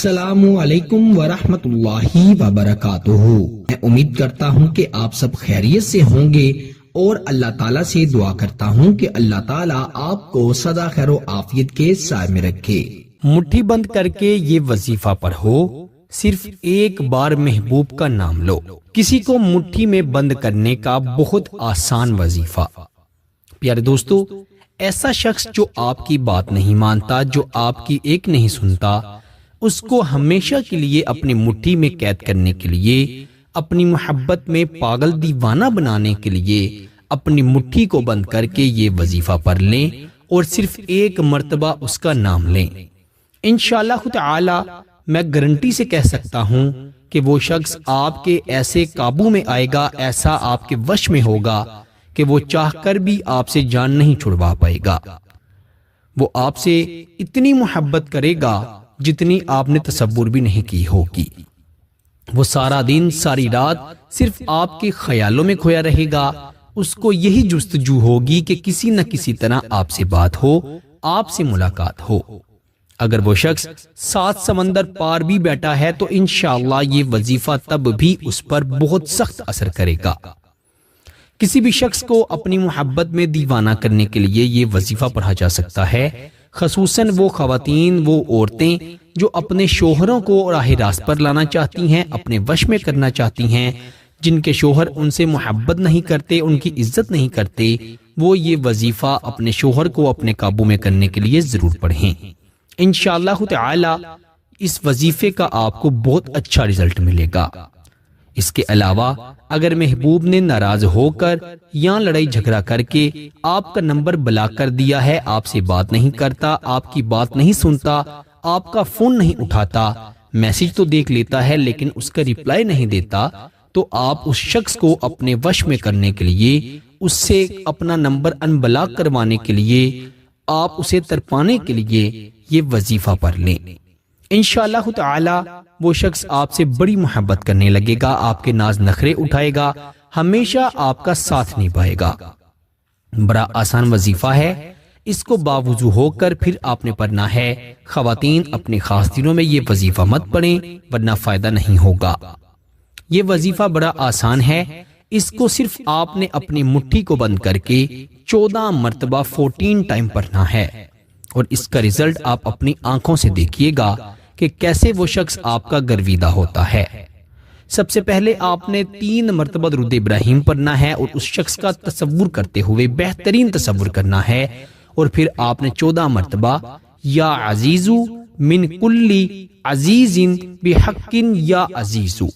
السلام علیکم ورحمۃ اللہ وبرکاتہ۔ میں امید کرتا ہوں کہ آپ سب خیریت سے ہوں گے اور اللہ تعالیٰ سے دعا کرتا ہوں کہ اللہ تعالیٰ آپ کو سدا خیر و عافیت کے سائے میں رکھے۔ مٹھی بند کر کے یہ وظیفہ پڑھو، صرف ایک بار محبوب کا نام لو۔ کسی کو مٹھی میں بند کرنے کا بہت آسان وظیفہ۔ پیارے دوستو، ایسا شخص جو آپ کی بات نہیں مانتا، جو آپ کی ایک نہیں سنتا، اس کو ہمیشہ کے لیے اپنی مٹھی میں قید کرنے کے لیے، اپنی محبت میں پاگل دیوانہ بنانے کے لیے اپنی مٹھی کو بند کر کے یہ وظیفہ پڑھ لیں اور صرف ایک مرتبہ اس کا نام لیں۔ انشاءاللہ تعالی میں گارنٹی سے کہہ سکتا ہوں کہ وہ شخص آپ کے ایسے قابو میں آئے گا، ایسا آپ کے وش میں ہوگا کہ وہ چاہ کر بھی آپ سے جان نہیں چھڑوا پائے گا۔ وہ آپ سے اتنی محبت کرے گا جتنی آپ نے تصور بھی نہیں کی ہوگی۔ وہ سارا دن ساری رات صرف آپ کے خیالوں میں کھویا رہے گا۔ اس کو یہی جستجو ہوگی کہ کسی نہ کسی طرح آپ سے بات ہو، آپ سے ملاقات ہو۔ اگر وہ شخص 7 سمندر پار بھی بیٹھا ہے تو انشاءاللہ یہ وظیفہ تب بھی اس پر بہت سخت اثر کرے گا۔ کسی بھی شخص کو اپنی محبت میں دیوانہ کرنے کے لیے یہ وظیفہ پڑھا جا سکتا ہے، خصوصاً وہ خواتین، وہ عورتیں جو اپنے شوہروں کو راہ راست پر لانا چاہتی ہیں، اپنے وش میں کرنا چاہتی ہیں، جن کے شوہر ان سے محبت نہیں کرتے، ان کی عزت نہیں کرتے، وہ یہ وظیفہ اپنے شوہر کو اپنے قابو میں کرنے کے لیے ضرور پڑھیں۔ انشاءاللہ تعالی اس وظیفے کا آپ کو بہت اچھا رزلٹ ملے گا۔ اس کے علاوہ اگر محبوب نے ناراض ہو کر یا لڑائی جھگڑا کر کے آپ کا نمبر بلاک کر دیا ہے، آپ سے بات نہیں کرتا، آپ کی بات نہیں سنتا، آپ کا فون نہیں اٹھاتا، میسج تو دیکھ لیتا ہے لیکن اس کا ریپلائی نہیں دیتا، تو آپ اس شخص کو اپنے وش میں کرنے کے لیے، اس سے اپنا نمبر ان بلاک کروانے کے لیے، آپ اسے ترپانے کے لیے یہ وظیفہ پڑھ لیں۔ انشاءاللہ تعالی وہ شخص آپ سے بڑی محبت کرنے لگے گا، آپ کے ناز نخرے اٹھائے گا، ہمیشہ آپ کا ساتھ نبھائے گا۔ بڑا آسان وظیفہ ہے، اس کو باوضو ہو کر پھر آپ نے پڑھنا ہے۔ خواتین اپنے خاص دنوں میں یہ وظیفہ مت پڑھیں ورنہ فائدہ نہیں ہوگا۔ یہ وظیفہ بڑا آسان ہے، اس کو صرف آپ نے اپنی مٹھی کو بند کر کے 14 مرتبہ 14 ٹائم پڑھنا ہے، اور اس کا رزلٹ آپ اپنی آنکھوں سے دیکھیے گا کہ کیسے وہ شخص آپ کا گرویدہ ہوتا ہے۔ سب سے پہلے آپ نے 3 مرتبہ درود ابراہیم پڑھنا ہے اور اس شخص کا تصور کرتے ہوئے بہترین تصور کرنا ہے، اور پھر آپ نے 14 مرتبہ یا عزیزو من کلی عزیز بحق یا عزیزو۔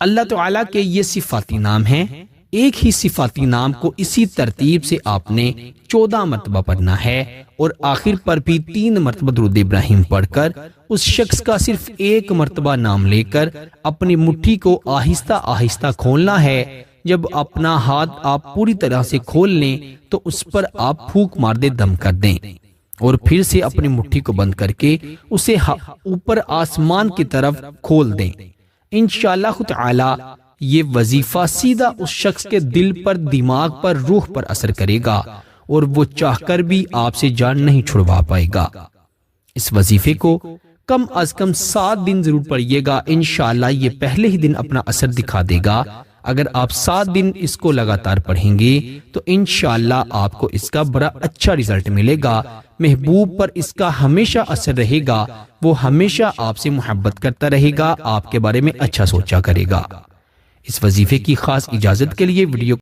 اللہ تعالیٰ کے یہ صفاتی نام ہیں، ایک ہی صفاتی نام کو اسی ترتیب سے آپ نے 14 مرتبہ پڑھنا ہے، اور آخر پر بھی 3 مرتبہ درود ابراہیم پڑھ کر اس شخص کا صرف ایک مرتبہ نام لے کر اپنی مٹھی کو آہستہ آہستہ کھولنا ہے۔ جب اپنا ہاتھ آپ پوری طرح سے کھول لیں تو اس پر آپ پھونک مار دے، دم کر دیں، اور پھر سے اپنی مٹھی کو بند کر کے اسے اوپر آسمان کی طرف کھول دیں۔ انشاءاللہ تعالی یہ وظیفہ سیدھا اس شخص کے دل پر، دماغ پر، روح پر اثر کرے گا، اور وہ چاہ کر بھی آپ سے جان نہیں چھڑوا پائے گا۔ اس وظیفے کو کم از کم 7 دن ضرور پڑھیے گا، انشاءاللہ یہ پہلے ہی دن اپنا اثر دکھا دے گا۔ اگر آپ 7 دن اس کو لگاتار پڑھیں گے تو انشاءاللہ آپ کو اس کا بڑا اچھا رزلٹ ملے گا۔ محبوب پر اس کا ہمیشہ اثر رہے گا، وہ ہمیشہ آپ سے محبت کرتا رہے گا، آپ کے بارے میں اچھا سوچا کرے گا۔ اس وظیفے کی خاص اجازت کے لیے ویڈیو